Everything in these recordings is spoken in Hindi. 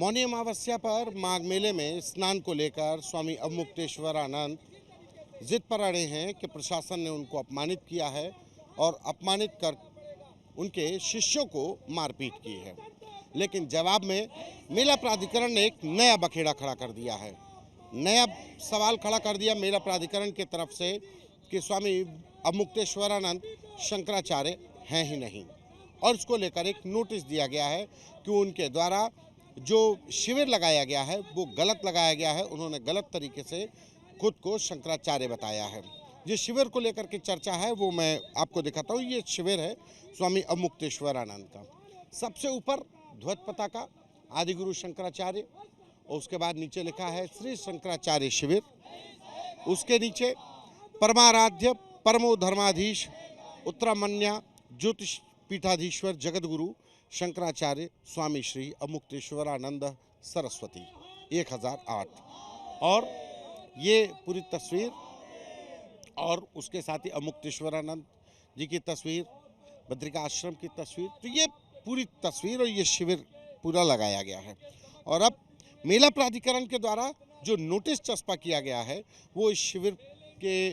मौनी अमावस्या पर माघ मेले में स्नान को लेकर स्वामी अवमुक्तेश्वरानंद जिद पर अड़े हैं कि प्रशासन ने उनको अपमानित किया है और अपमानित कर उनके शिष्यों को मारपीट की है। लेकिन जवाब में मेला प्राधिकरण ने एक नया बखेड़ा खड़ा कर दिया है। नया सवाल खड़ा कर दिया मेला प्राधिकरण की तरफ से कि स्वामी अवमुक्तेश्वरानंद शंकराचार्य हैं ही नहीं, और इसको लेकर एक नोटिस दिया गया है कि उनके द्वारा जो शिविर लगाया गया है वो गलत लगाया गया है। उन्होंने गलत तरीके से खुद को शंकराचार्य बताया है। जिस शिविर को लेकर के चर्चा है वो मैं आपको दिखाता हूँ। ये शिविर है स्वामी अवमुक्तेश्वरानंद का। सबसे ऊपर ध्वज पताका आदिगुरु शंकराचार्य, और उसके बाद नीचे लिखा है श्री शंकराचार्य शिविर। उसके नीचे परमाराध्य परमो धर्माधीश उत्तरामन्या ज्योतिष पीठाधीश्वर जगतगुरु शंकराचार्य स्वामी श्री अवमुक्तेश्वरानंद सरस्वती 1008। और ये पूरी तस्वीर और उसके साथ ही अवमुक्तेश्वरानंद जी की तस्वीर, बद्रिका आश्रम की तस्वीर, तो ये पूरी तस्वीर और ये शिविर पूरा लगाया गया है। और अब मेला प्राधिकरण के द्वारा जो नोटिस चस्पा किया गया है वो इस शिविर के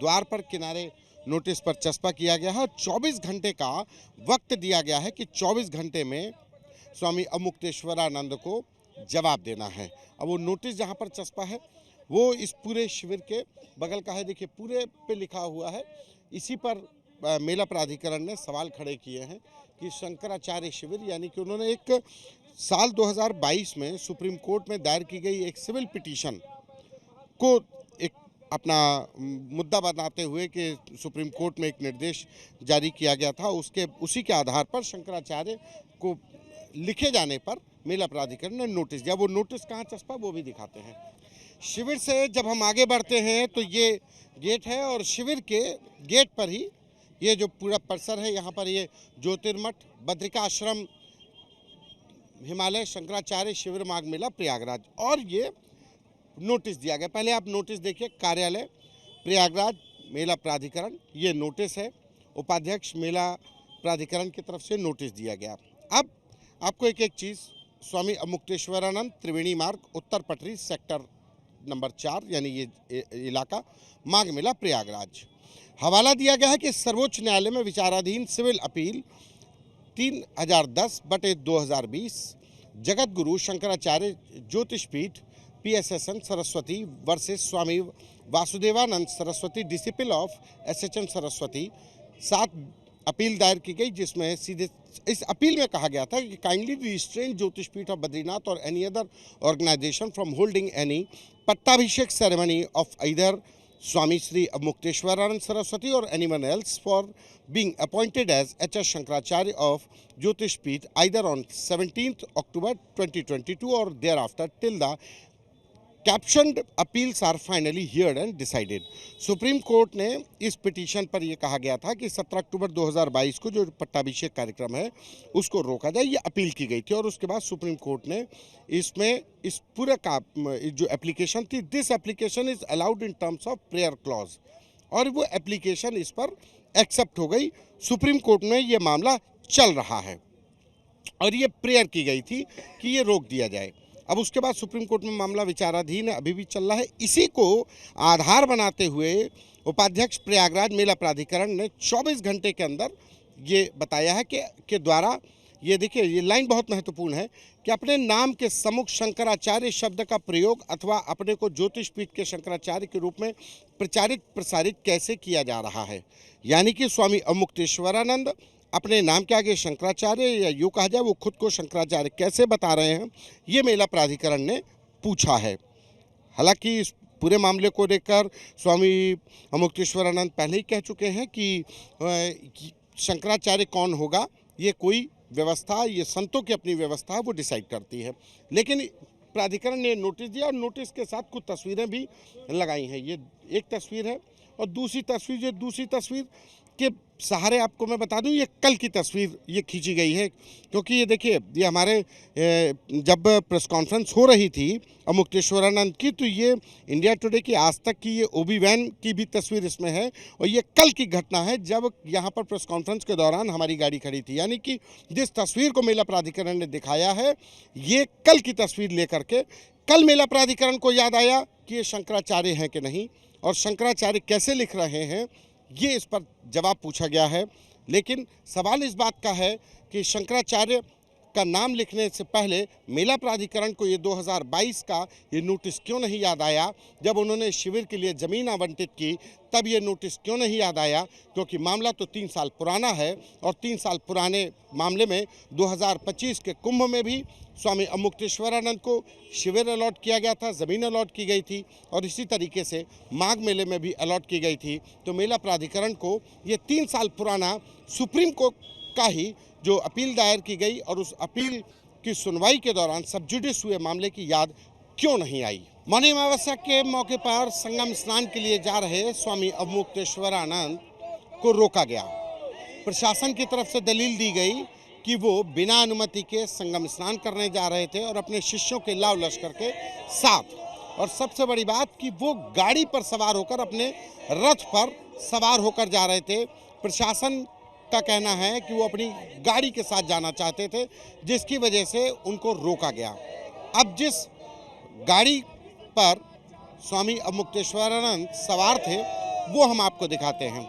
द्वार पर किनारे नोटिस पर चस्पा किया गया है और 24 घंटे का वक्त दिया गया है कि 24 घंटे में स्वामी अवमुक्तेश्वरानंद को जवाब देना है। अब वो नोटिस जहाँ पर चस्पा है वो इस पूरे शिविर के बगल का है। देखिए पूरे पे लिखा हुआ है। इसी पर मेला प्राधिकरण ने सवाल खड़े किए हैं कि शंकराचार्य शिविर, यानी कि उन्होंने एक साल 2022 में सुप्रीम कोर्ट में दायर की गई एक सिविल पिटीशन को एक अपना मुद्दा बनाते हुए कि सुप्रीम कोर्ट में एक निर्देश जारी किया गया था, उसी के आधार पर शंकराचार्य को लिखे जाने पर मेला प्राधिकरण ने नोटिस दिया। वो नोटिस कहाँ चस्पा वो भी दिखाते हैं। शिविर से जब हम आगे बढ़ते हैं तो ये गेट है और शिविर के गेट पर ही ये जो पूरा परिसर है, यहाँ पर ये ज्योतिर्मठ बद्रिका आश्रम हिमालय शंकराचार्य शिविर माघ मेला प्रयागराज, और ये नोटिस दिया गया। पहले आप नोटिस देखिए, कार्यालय प्रयागराज मेला प्राधिकरण, ये नोटिस है। उपाध्यक्ष मेला प्राधिकरण की तरफ से नोटिस दिया गया। अब आपको एक एक चीज़, स्वामी अवमुक्तेश्वरानंद त्रिवेणी मार्ग उत्तर पटरी सेक्टर नंबर 4 यानी ये इलाका माघ मेला प्रयागराज। हवाला दिया गया है कि सर्वोच्च न्यायालय में विचाराधीन civil appeal 3010/2020 Jagat Guru Shankaracharya Jyotishpeeth PSSN Saraswati versus Swami Vasudevanand Saraswati disciple of SHN Saraswati 7 appeal दायर की गई, जिसमें सीधे इस अपील में कहा गया था कि kindly restrain Jyotishpeeth of Badrinath और any other organisation from holding any pattabhishek ceremony of either Swami Sri Avmukteswaranand Saraswati or anyone else for being appointed as HS Shankaracharya of Jyotish Peeth either on 17th October 2022 or thereafter till the captioned appeals are finally heard and decided. Supreme Court ने इस पिटीशन पर यह कहा गया था कि 17 अक्टूबर 2022 को जो पट्टाभिषेक कार्यक्रम है उसको रोका जाए, ये अपील की गई थी। और उसके बाद सुप्रीम कोर्ट ने इसमें इस पूरे का जो एप्लीकेशन थी, this application is allowed in terms of prayer clause, और वो एप्लीकेशन इस पर एक्सेप्ट हो गई। सुप्रीम कोर्ट में ये मामला चल रहा है और ये प्रेयर की गई थी कि ये रोक दिया जाए। अब उसके बाद सुप्रीम कोर्ट में मामला विचाराधीन है, अभी भी चल रहा है। इसी को आधार बनाते हुए उपाध्यक्ष प्रयागराज मेला प्राधिकरण ने 24 घंटे के अंदर ये बताया है कि द्वारा, ये देखिए ये लाइन बहुत महत्वपूर्ण है, कि अपने नाम के सम्मुख शंकराचार्य शब्द का प्रयोग अथवा अपने को ज्योतिष पीठ के शंकराचार्य के रूप में प्रचारित प्रसारित कैसे किया जा रहा है। यानी कि स्वामी अवमुक्तेश्वरानंद अपने नाम के आगे शंकराचार्य, या यूँ कहा जाए वो खुद को शंकराचार्य कैसे बता रहे हैं, ये मेला प्राधिकरण ने पूछा है। हालांकि इस पूरे मामले को लेकर स्वामी अवमुक्तेश्वरानंद पहले ही कह चुके हैं कि शंकराचार्य कौन होगा ये कोई व्यवस्था, ये संतों की अपनी व्यवस्था वो डिसाइड करती है। लेकिन प्राधिकरण ने नोटिस दिया और नोटिस के साथ कुछ तस्वीरें भी लगाई हैं। ये एक तस्वीर है और दूसरी तस्वीर के सहारे आपको मैं बता दूं, ये कल की तस्वीर ये खींची गई है, क्योंकि ये देखिए, ये हमारे जब प्रेस कॉन्फ्रेंस हो रही थी अमुक्तेश्वरानंद की, तो ये इंडिया टुडे की आज तक की ये ओबी वैन की भी तस्वीर इसमें है, और ये कल की घटना है जब यहाँ पर प्रेस कॉन्फ्रेंस के दौरान हमारी गाड़ी खड़ी थी। यानी कि जिस तस्वीर को मेला प्राधिकरण ने दिखाया है, ये कल की तस्वीर लेकर के कल मेला प्राधिकरण को याद आया कि ये शंकराचार्य हैं कि नहीं, और शंकराचार्य कैसे लिख रहे हैं, ये इस पर जवाब पूछा गया है। लेकिन सवाल इस बात का है कि शंकराचार्य का नाम लिखने से पहले मेला प्राधिकरण को ये 2022 का ये नोटिस क्यों नहीं याद आया? जब उन्होंने शिविर के लिए ज़मीन आवंटित की, तब ये नोटिस क्यों नहीं याद आया? क्योंकि मामला तो 3 साल पुराना है, और 3 साल पुराने मामले में 2025 के कुंभ में भी स्वामी अमुक्तेश्वरानंद को शिविर अलॉट किया गया था, ज़मीन अलॉट की गई थी, और इसी तरीके से माघ मेले में भी अलॉट की गई थी। तो मेला प्राधिकरण को ये 3 साल पुराना सुप्रीम कोर्ट का ही जो अपील दायर की गई, और उस अपील की सुनवाई के दौरान सब जुडिस हुए मामले की याद क्यों नहीं आई? मौनी अमावस्या के मौके पर संगम स्नान के लिए जा रहे स्वामी अमुक्तेश्वरानंद को रोका गया। प्रशासन की तरफ से दलील दी गई कि वो बिना अनुमति के संगम स्नान करने जा रहे थे, और अपने शिष्यों के लाव लश्कर के साथ। और सबसे बड़ी बात कि वो गाड़ी पर सवार होकर, अपने रथ पर सवार होकर जा रहे थे। प्रशासन का कहना है कि वो अपनी गाड़ी के साथ जाना चाहते थे, जिसकी वजह से उनको रोका गया। अब जिस गाड़ी पर स्वामी अमुक्तेश्वरानंद सवार थे, वो हम आपको दिखाते हैं।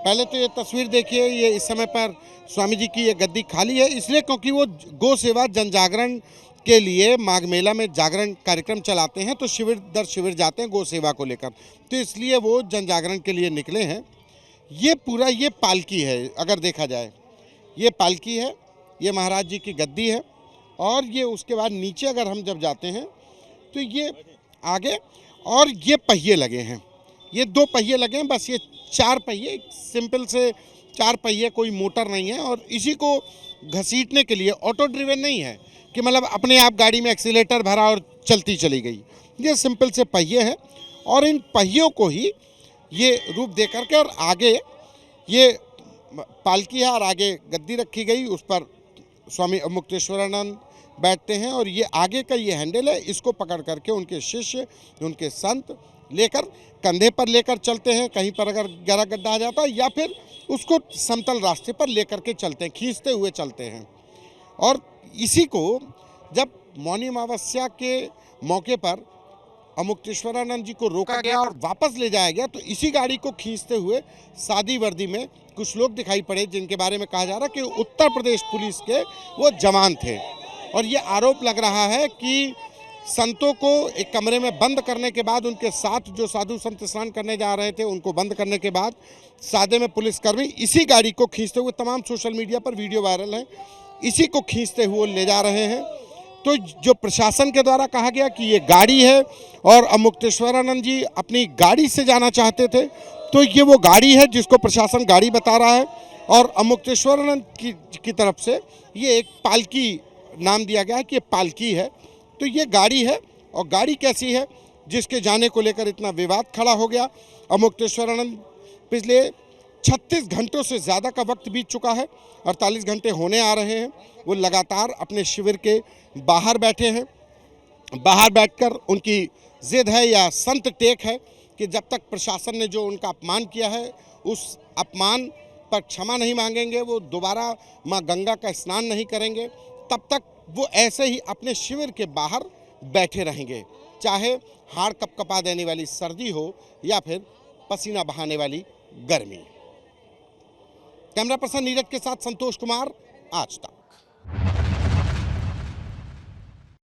पहले तो ये तस्वीर देखिए, ये इस समय पर स्वामी जी की ये गद्दी खाली है, इसलिए क्योंकि वो गौ सेवा जन जागरण के लिए माघ मेला में जागरण कार्यक्रम चलाते हैं, तो शिविर दर शिविर जाते हैं गौ सेवा को लेकर, तो इसलिए वो जन जागरण के लिए निकले हैं। ये पूरा ये पालकी है, अगर देखा जाए ये पालकी है, ये महाराज जी की गद्दी है, और ये उसके बाद नीचे अगर हम जब जाते हैं तो ये आगे, और ये पहिए लगे हैं, ये 2 पहिए लगे हैं, बस ये 4 पहिए, सिंपल से 4 पहिए, कोई मोटर नहीं है। और इसी को घसीटने के लिए, ऑटो ड्रिवन नहीं है कि मतलब अपने आप गाड़ी में एक्सीलेटर भरा और चलती चली गई, ये सिंपल से पहिए हैं, और इन पहियों को ही ये रूप दे करके, और आगे ये पालकी है और आगे गद्दी रखी गई, उस पर स्वामी अमुक्तेश्वरानंद बैठते हैं, और ये आगे का ये हैंडल है, इसको पकड़ करके उनके शिष्य, उनके संत लेकर कंधे पर लेकर चलते हैं। कहीं पर अगर गहरा गड्ढा आ जाता है, या फिर उसको समतल रास्ते पर लेकर के चलते हैं, खींचते हुए चलते हैं। और इसी को जब मौनी अमावस्या के मौके पर अमुक्तेश्वरानंद जी को रोका गया और वापस ले जाया गया, तो इसी गाड़ी को खींचते हुए सादी वर्दी में कुछ लोग दिखाई पड़े, जिनके बारे में कहा जा रहा है कि उत्तर प्रदेश पुलिस के वो जवान थे। और ये आरोप लग रहा है कि संतों को एक कमरे में बंद करने के बाद, उनके साथ जो साधु संत स्नान करने जा रहे थे उनको बंद करने के बाद, सादे में पुलिसकर्मी इसी गाड़ी को खींचते हुए, तमाम सोशल मीडिया पर वीडियो वायरल है, इसी को खींचते हुए ले जा रहे हैं। तो जो प्रशासन के द्वारा कहा गया कि ये गाड़ी है, और अमुक्तेश्वरानंद जी अपनी गाड़ी से जाना चाहते थे, तो ये वो गाड़ी है जिसको प्रशासन गाड़ी बता रहा है, और अमुक्तेश्वरानंद की तरफ से ये एक पालकी नाम दिया गया है कि ये पालकी है। तो ये गाड़ी है, और गाड़ी कैसी है जिसके जाने को लेकर इतना विवाद खड़ा हो गया। अमुक्तेश्वरानंद पिछले 36 घंटों से ज़्यादा का वक्त बीत चुका है, 48 घंटे होने आ रहे हैं, वो लगातार अपने शिविर के बाहर बैठे हैं। बाहर बैठकर उनकी जिद है या संत टेक है कि जब तक प्रशासन ने जो उनका अपमान किया है, उस अपमान पर क्षमा नहीं मांगेंगे, वो दोबारा माँ गंगा का स्नान नहीं करेंगे, तब तक वो ऐसे ही अपने शिविर के बाहर बैठे रहेंगे, चाहे हाड़ कपकपा देने वाली सर्दी हो या फिर पसीना बहाने वाली गर्मी। कैमरा पर्सन नीरज के साथ संतोष कुमार, आज तक।